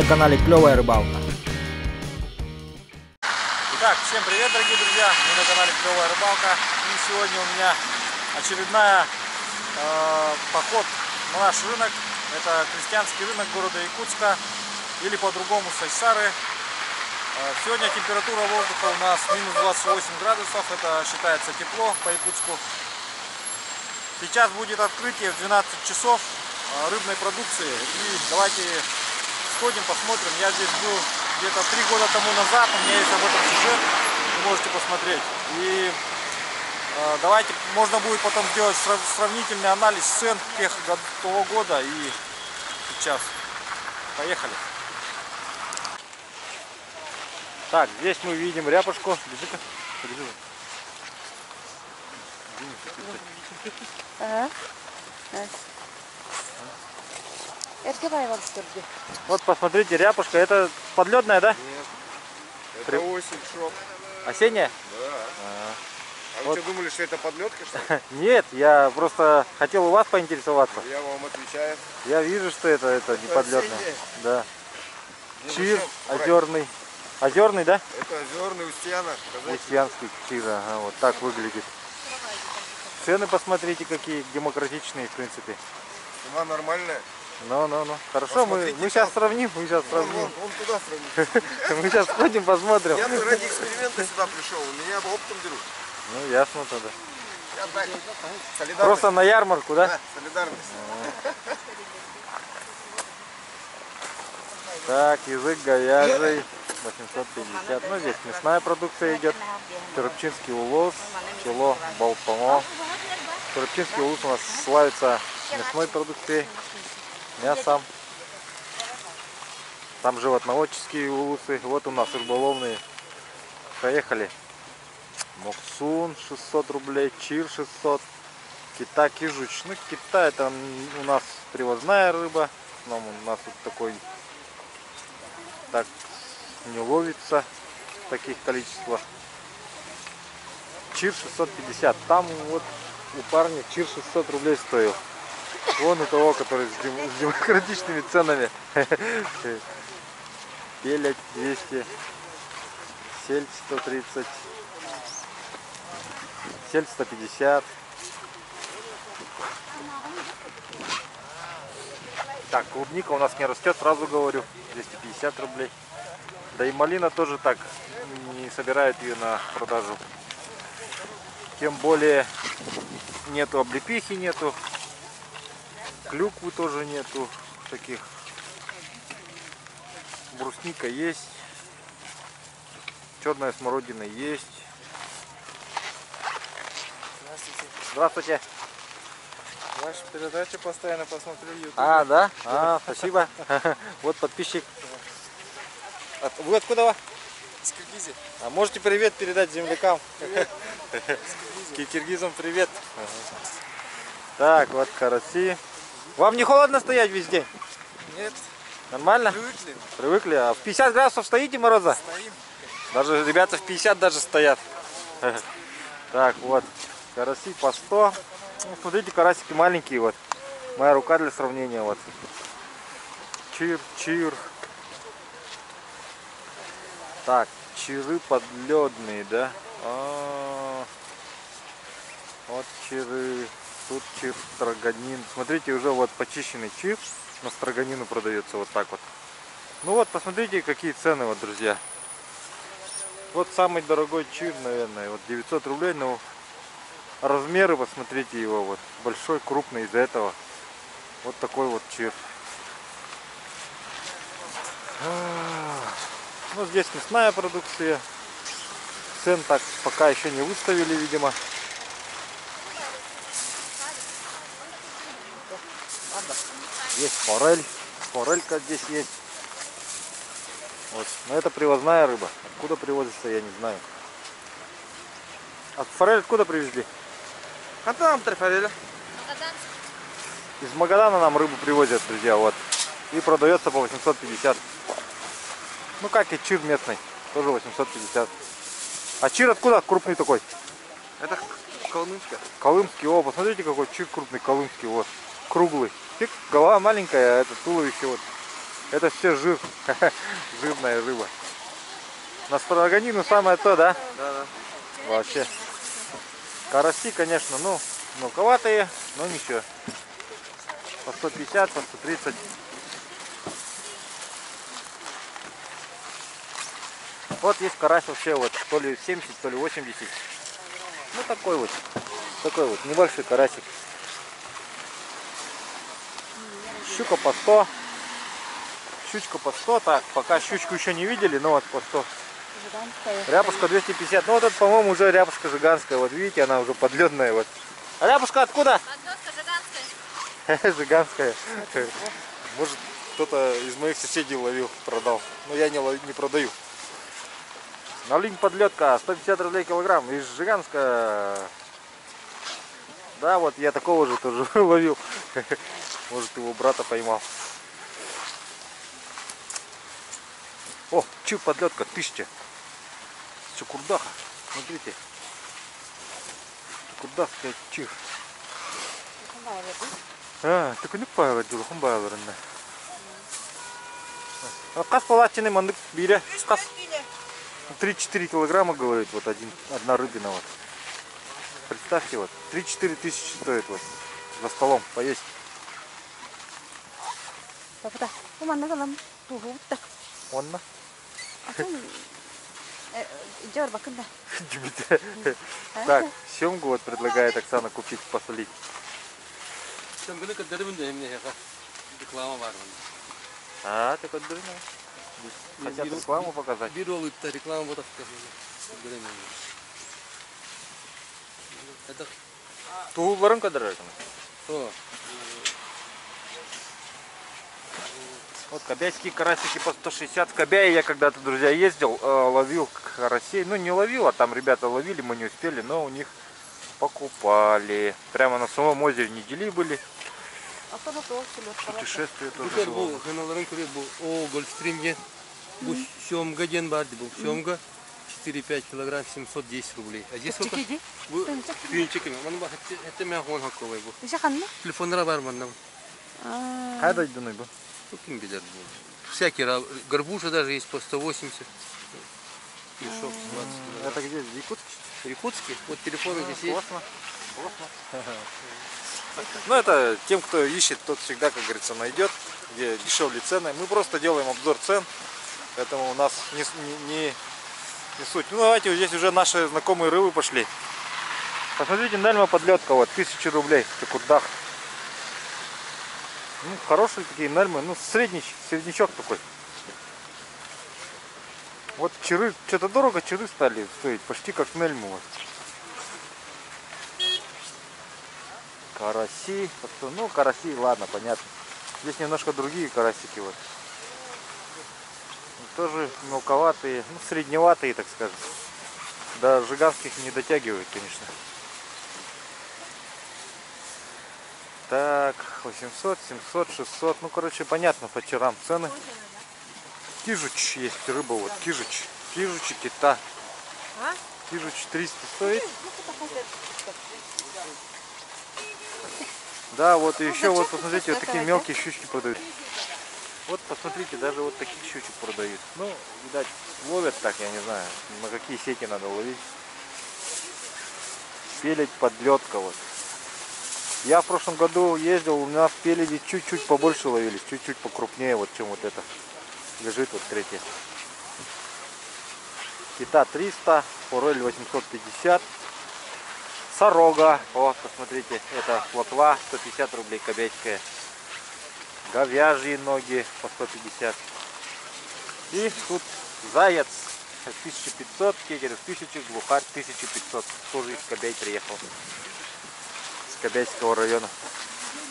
на канале Клевая Рыбалка. Итак, всем привет, дорогие друзья! Мы на канале Клевая Рыбалка. И сегодня у меня очередная поход на наш рынок. Это крестьянский рынок города Якутска, или по-другому Сайсары. Сегодня температура воздуха у нас минус 28 градусов. Это считается тепло по Якутску. Сейчас будет открытие в 12 часов рыбной продукции. И давайте сходим, посмотрим. Я здесь был где-то 3 года тому назад. У меня есть об этом сюжет. Вы можете посмотреть. И давайте, можно будет потом сделать сравнительный анализ цен того года и сейчас. Поехали. Так, здесь мы видим ряпушку. Бежи-ка. Вот посмотрите, ряпушка. Это подледная, да? Нет. Это осень, шоп. Осенняя? Да. А вы Вот. что, думали, что это подлетка, что ли? Нет, я просто хотел у вас поинтересоваться. Я вам отвечаю. Я вижу, что это не подледная. осенняя. Да. Не, Чир ну что, озерный. Озерный, да? Это озерный Устьяна. Устьянский чир, ага, вот так выглядит. Цены посмотрите, какие демократичные, в принципе. Цена нормальная. Ну. Хорошо, мы сейчас сравним. Он туда сравнит. Мы сейчас сходим, посмотрим. Я ради эксперимента сюда пришел. Меня оптом берут. Ну, ясно тогда. Я так. Солидарность. Просто на ярмарку, да? Да, солидарность. Так, язык говяжий 850. Ну, здесь мясная продукция идет. Черепчинский улус, село Болпомо. Черепчинский улус у нас славится мясной продукцией, мясом. Там животноводческие улусы. Вот у нас рыболовные. Поехали. Моксун 600 рублей, чир 600. Кита кижуч. Ну, кита это у нас привозная рыба. Но у нас вот такой так не ловится в таких количествах. Чир 650. Там вот у парня чир 600 рублей стоил. Вон у того, который с демократичными ценами. Пелять 200. Сельдь 130. Сельдь 150. Так, клубника у нас не растет, сразу говорю, 250 рублей. Да и малина тоже так, не собирают ее на продажу. Тем более нету облепихи, нету. Клюквы тоже нету таких. Брусника есть. Черная смородина есть. Здравствуйте. Ваши передачи постоянно посмотрю в YouTube. А, да? А, спасибо. Вот подписчик. Вы откуда? С Киргизии. А можете привет передать землякам? Киргизам привет. Так, вот караси. Вам не холодно стоять весь день? Нет. Нормально? Привыкли. Привыкли? А в 50 градусов стоите мороза? Стоим. Даже ребята в 50 даже стоят. Так, вот. Караси по 100. Ну, смотрите, карасики маленькие вот. Моя рука для сравнения вот. Чир. Так, чиры подледные, да? Вот чиры. Тут чир строганин. Смотрите, уже вот почищенный чир на строганину продается вот так вот. Ну вот, посмотрите, какие цены, вот, друзья. Вот самый дорогой чир, наверное, вот 900 рублей, но размеры, посмотрите его, вот большой, крупный, из-за этого вот такой вот чир. Ну, здесь мясная продукция. Цен так пока еще не выставили, видимо. Есть форель. Форелька здесь есть. Вот. Но это привозная рыба. Откуда привозится, я не знаю. А форель откуда привезли? А там фореля. Из Магадана нам рыбу привозят, друзья, вот. И продается по 850. Ну как и чир местный, тоже 850. А чир откуда? Крупный такой. Это колымская. Колымский, о, посмотрите, какой чир крупный колымский, вот. Круглый. Тик, голова маленькая, а это туловище вот Это все жир. Жирная рыба. На строганину самое то, да? Да, да. Вообще. Караси, конечно, ну, мелковатые, но ничего. По 150, по 130. Вот есть карась вообще вот, то ли 70, то ли 80. Ну такой вот небольшой карасик. Щука по 100. Щучка по 100. Так, пока щучку еще не видели, но вот по 100. Ряпушка 250. Ну вот это, по-моему, уже ряпушка жиганская. Вот видите, она уже подледная. Вот. А ряпушка откуда? Подледка жиганская. Жиганская. Может, кто-то из моих соседей ловил, продал. Но я не продаю. Налинь подледка 150 рублей килограмм. Из Жиганска. Да, вот я такого же тоже ловил. Может, его брата поймал. О, чук подледка 1000. Чукурдаха. Смотрите. Чукурдахская чих. Так не павер, дураком бавер. Кас палатчины мандык бире. 3-4 килограмма, говорит, вот одна рыбина вот. Представьте, вот 3-4 тысячи стоит вот за столом поесть. Он на? Так, семгу вот предлагает Оксана купить, посолить. А, так вот дрына. Хотят рекламу показать. Реклама вот так. Ту барынка дыры. Вот кобяйские карасики по 160. В Кобяе я когда-то, друзья, ездил, ловил карасей. Ну, не ловил, а там ребята ловили, мы не успели, но у них покупали. Прямо на самом озере недели были. Путешествие тоже было. О, Гольфстримге. Семга ден барды был. Семга 4-5 килограмм 710 рублей. А здесь сколько? Пинчиками. Это мяхон хаковый был. Телефонра бар маннам. Хайда идуны был. Всякие горбуша даже есть по 180. Мешок 20 Это где? В Якутске? Якутске. Вот телефон здесь есть. Классно. Ну это тем, кто ищет, тот всегда, как говорится, найдет, где дешевле цены. Мы просто делаем обзор цен, поэтому у нас не суть. Ну давайте, здесь уже наши знакомые рыбы пошли. Посмотрите, нальма подледка, вот 1000 рублей, Чукурдах. Ну, хорошие такие нальмы, ну среднячок такой. Вот чиры, что-то дорого чиры стали стоить, почти как нельму. Вот. Караси, ну караси, ладно, понятно. Здесь немножко другие карасики вот. Тоже мелковатые, ну средневатые, так скажем. До жиганских не дотягивают, конечно. Так, 800, 700, 600, ну короче понятно по чирам цены. Кижуч есть рыба, вот кижуч, кижучи кита. Кижуч 300 стоит. Да, вот и еще вот посмотрите, вот такие мелкие щучки продают. Вот посмотрите, даже вот таких щучек продают. Ну, видать, ловят так, я не знаю, на какие сети надо ловить. Пеледь, подледка вот. Я в прошлом году ездил, у нас пеледи чуть-чуть побольше ловились, чуть-чуть покрупнее, вот чем вот это. Лежит вот третья. Кита 300, форель 850. Сорога, вот, посмотрите, это плотва 150 рублей кобячская. Говяжьи ноги по 150. И тут заяц 1500, кегер 1000, глухарь 1500. Тоже из Кобяй приехал. С Кобяйского района.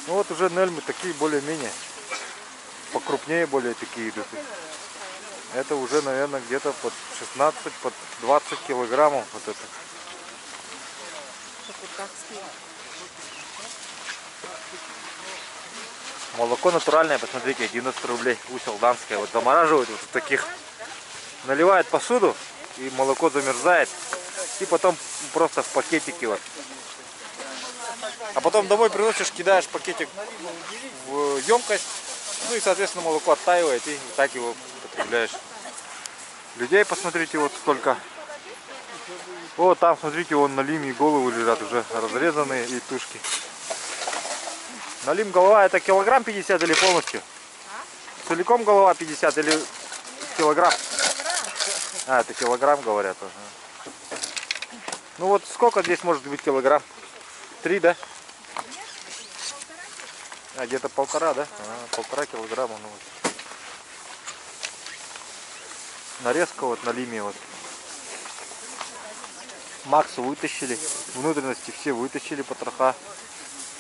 Ну вот уже нельмы такие более-менее. Покрупнее более такие идут. Это уже, наверное, где-то под 16, под 20 килограммов вот это. Молоко натуральное, посмотрите, 90 рублей, уселданское. Вот замораживают вот в таких. Наливают посуду, и молоко замерзает. И потом просто в пакетики вот. А потом домой приносишь, кидаешь пакетик в емкость, Ну и, соответственно, молоко оттаивает, и так его потребляешь. Людей, посмотрите, вот сколько. Вот там, смотрите, вон на лиме головы лежат уже разрезанные и тушки. Налим голова, это килограмм 50 или полностью? Целиком голова 50 или килограмм? А, это килограмм, говорят. Ага. Ну вот сколько здесь может быть килограмм? 3, да? А, где-то 1,5, да? А, 1,5 килограмма. Ну, вот. Нарезка вот на лиме вот. Макс вытащили, внутренности все вытащили, потроха.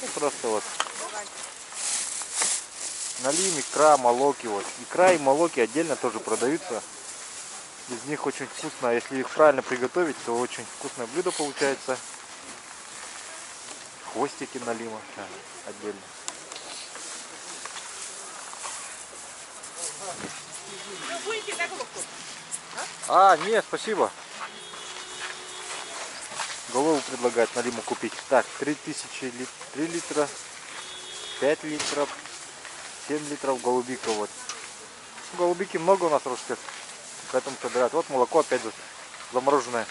Ну, просто вот. Налим, икра, молоки вот. Икра и молоки отдельно тоже продаются. Из них очень вкусно, если их правильно приготовить, то очень вкусное блюдо получается. Хвостики налима отдельно. А, нет, спасибо. Голову предлагают налиму купить. Так, 3000 3 литра, 5 литров, 7 литров голубика вот. Голубики много у нас растет, поэтому собирают. Вот молоко опять замороженное.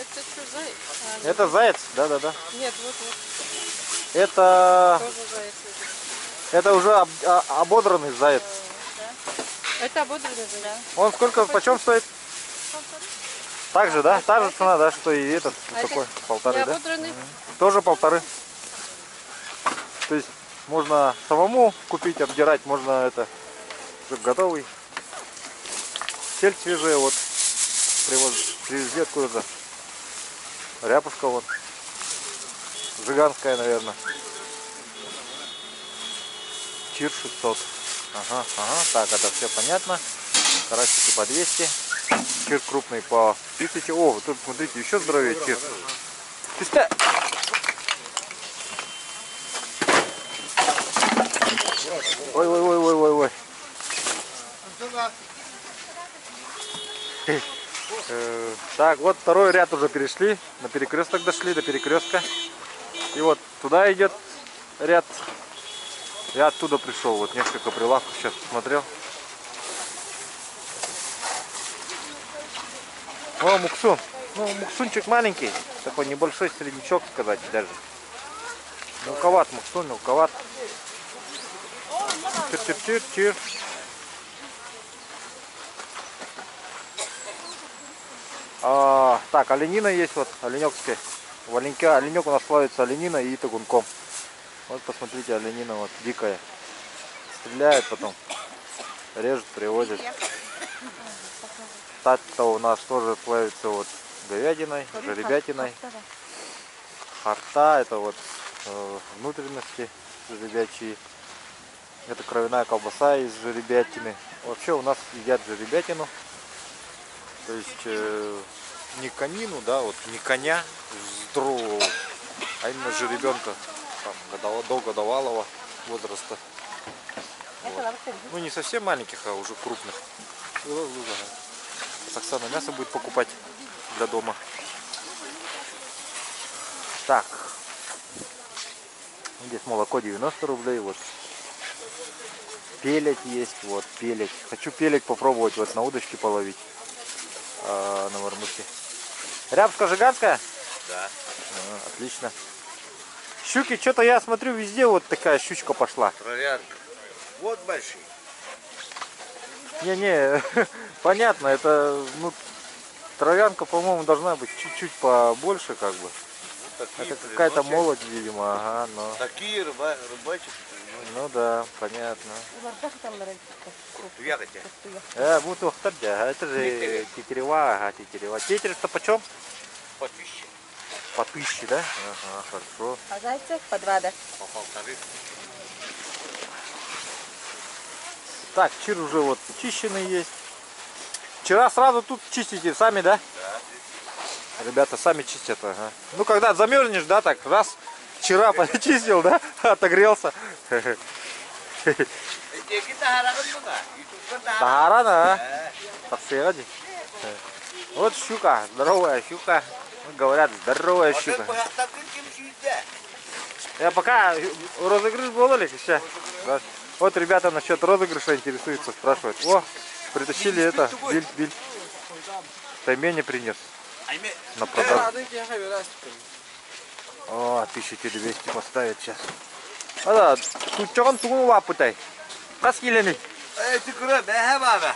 Это что, заяц? Это заяц? Да. Нет, вот. Это... Тоже заяц. Это уже ободранный заяц. Да. Это ободранный заяц. Да. Он сколько, почем стоит? Так же, да? Та же цена, да, что и этот. Такой, 1,5, да? Тоже 1,5. То есть можно самому купить, обдирать, можно это уже готовый. Сельдь свежая, вот привезли откуда-то. Ряпушка вот. Жиганская, наверное. Чир 600. Ага. Так, это все понятно. Карасики по 200. Чир крупный по 1000. О, тут смотрите, еще здоровее чир. Ой. Так, вот второй ряд уже перешли. На перекресток дошли, до перекрестка. И вот туда идет ряд. Я оттуда пришел, вот несколько прилавков сейчас посмотрел. О, муксун. Ну, муксунчик маленький. Такой небольшой среднячок, сказать даже. Мелковат муксун, мелковат. Чир. Так, оленина есть вот, оленёкская. Оленек у нас плавится олениной и тагунком. Вот посмотрите, оленина вот дикая. Стреляет потом. Режет, привозит. Так-то у нас тоже плавится вот говядиной, жеребятиной. Харта, это вот внутренности жеребячие. Это кровяная колбаса из жеребятины. Вообще у нас едят жеребятину. То есть не конину, да, вот не коня здорового, а именно жеребенка до годовалого возраста. Вот. Ну не совсем маленьких, а уже крупных. Оксана мясо будет покупать для дома. Так. Здесь молоко 90 рублей. Вот. Пелеть есть. Вот пелеть. Хочу пелеть попробовать вот на удочке половить. На мормышке. Рябушка жиганская? Да. Отлично. Щуки, что-то я смотрю, везде вот такая щучка пошла. Травянка. Вот большие. Не, понятно, это, ну, травянка, по-моему, должна быть чуть-чуть побольше, как бы. Ну, это какая-то молоть, видимо, ага, но... Такие рыбачки. Ну да, понятно. Буду это же тетерева, ага, тетерева. Тетерев-то почем? По 1000. По 1000, да? Ага, хорошо. А зайцев по 2, да? По 1,5. Так, чир уже вот чищенный есть. Вчера сразу тут чистите сами, да? Да. Ребята сами чистят, ага. Ну, когда замерзнешь, да, так раз, вчера почистил, да, отогрелся. Taharan, ah. Taksi aja. Вот щука, здоровая щука. Говорят, здоровая щука. Я пока розыгрыш был или сейчас? Да. Вот ребята насчет розыгрыша интересуются, спрашивают. О, притащили это, биль. Таймени принес на продажу. О, 1200 поставят сейчас. А да, тут что он тунул лапутай? Каскиленный. Эти крабы, баба.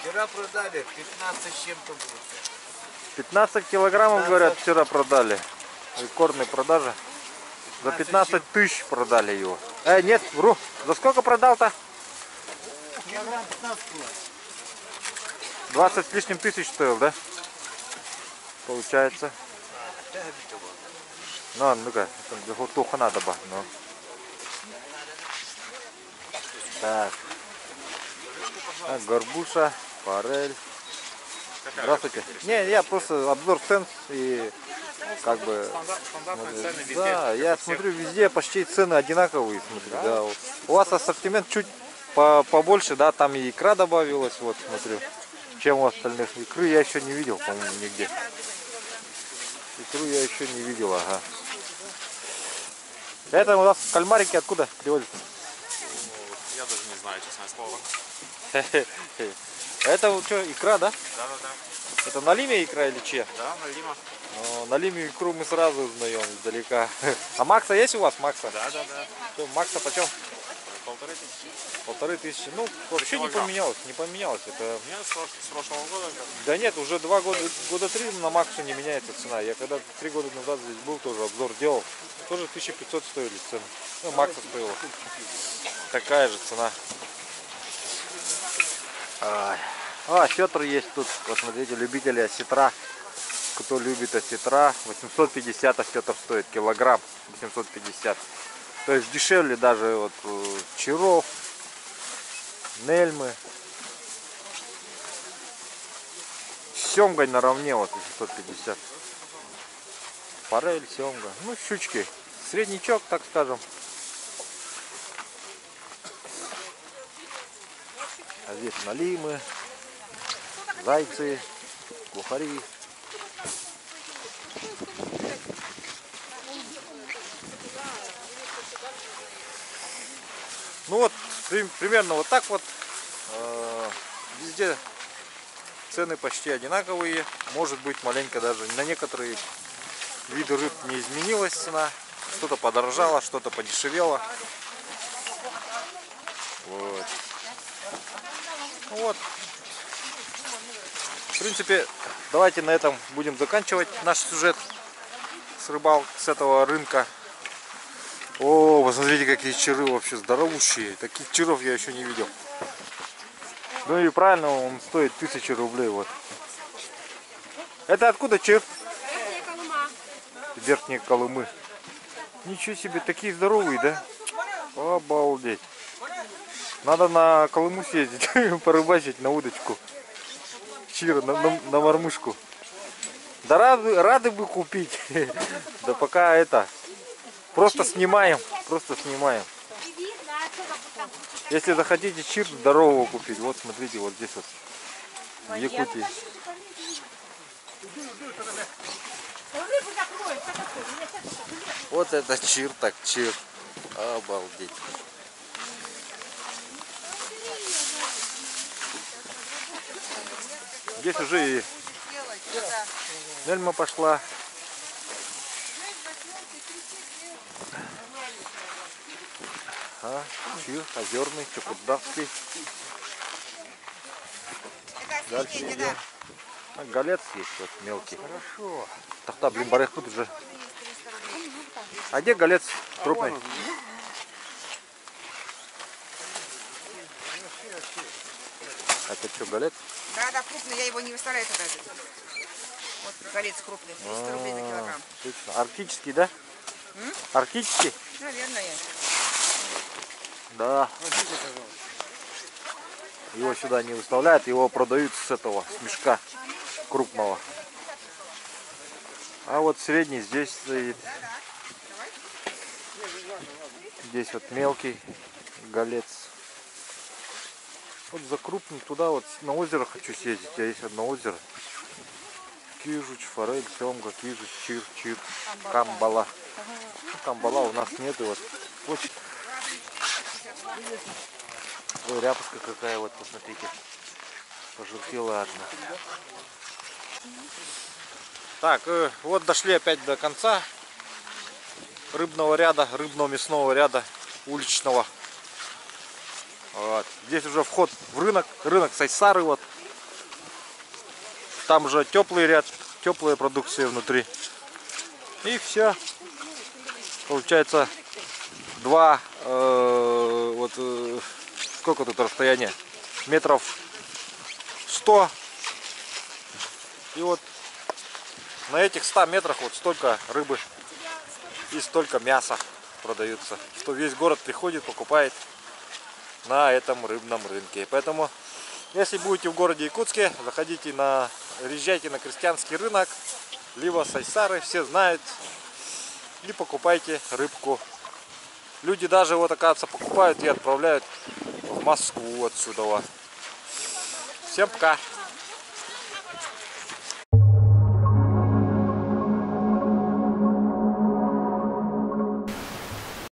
Вчера продали, 15 с чем-то было. 15 килограммов, говорят, вчера продали. Рекордная продажа. За 15 тысяч продали его. Нет, вру. За сколько продал-то? Килограмм 15 было. 20 с лишним тысяч стоил, да? Получается. Ну-ка, готовка надо бы. Ну. Так. Горбуша, форель. Здравствуйте. Не, я просто обзор цен и как бы. Да, я смотрю, везде почти цены одинаковые. Смотрю, да. У вас ассортимент чуть побольше, да, там и икра добавилась, вот смотрю, чем у остальных. Икры я еще не видел, по-моему, нигде. Икру я еще не видел, ага. Это у нас кальмарики откуда приводятся? Я даже не знаю, честное слово. Это вот что, икра, да? Да. Это на лиме икра или че? Да, налима. На лиме икру мы сразу узнаем издалека. А Макса есть у вас, Макса? Да. Что, Макса почем? 1500. 1500. Ну, вообще не поменялось, не поменялось. Это... Нет, с прошлого года. Да нет, уже 2 года 3 на Максу не меняется цена. Я когда 3 года назад здесь был, тоже обзор делал. Тоже 1500 стоили цены. Ну, Макса стоила. Такая же цена. Осетр есть тут. Посмотрите, любители осетра. Кто любит осетра, 850 осетр стоит килограмм. 850. То есть дешевле даже вот черов, нельмы. С семгой наравне вот 850. Форель, семга. Ну, щучки. Среднячок, так скажем. А здесь налимы, зайцы, глухари. Ну вот, примерно вот так вот. Везде цены почти одинаковые. Может быть, маленько даже на некоторые виды рыб не изменилась цена. Что-то подорожало, что-то подешевело. Вот. Вот. В принципе, давайте на этом будем заканчивать наш сюжет с этого рынка. О, посмотрите, какие чиры вообще здоровущие. Таких чиров я еще не видел. Ну и правильно, он стоит 1000 рублей. Вот. Это откуда чир? Верхняя Колыма. Верхние Колымы. Ничего себе, такие здоровые, да? Обалдеть. Надо на Колыму съездить, порыбачить на удочку. Чира, на мормышку. Да рады бы купить. Да пока это. Просто снимаем. Если захотите чир здорового купить, вот смотрите, вот здесь вот. В Якутии. Вот это чир, так чир. Обалдеть. Здесь уже и нельма пошла. Чир, озерный, чукудавский. Дальше идем. Голец есть вот мелкий. Хорошо. Тахта, блин, барых тут уже. А где голец крупный? Это что, голец? Да, крупный, я его не выставляю даже. Вот голец крупный, 300 рублей за килограмм. Точно. Арктический, да? Арктический? Наверное. Да. Его сюда не выставляют, его продают с этого, с мешка крупного. А вот средний здесь стоит. Здесь вот мелкий голец. Вот за крупный туда вот на озеро хочу съездить. Я есть одно озеро. кижуч, форель, семга, кижуч, чир, чир, камбала. Ну, камбала у нас нету. Вот. Очень. Ой, ряпушка какая, вот посмотрите. Пожелтела аж. Так, вот дошли опять до конца рыбного ряда, рыбно-мясного ряда уличного. Вот. Здесь уже вход в рынок Сайсары. Вот. Там уже теплый ряд, теплая продукция внутри. И все. Получается сколько тут расстояние? Метров 100. И вот на этих 100 метрах вот столько рыбы и столько мяса продаются, что весь город приходит, покупает на этом рыбном рынке. Поэтому, если будете в городе Якутске, езжайте на крестьянский рынок, либо Сайсары, все знают, и покупайте рыбку. Люди даже вот, оказывается, покупают и отправляют в Москву отсюда. Всем пока!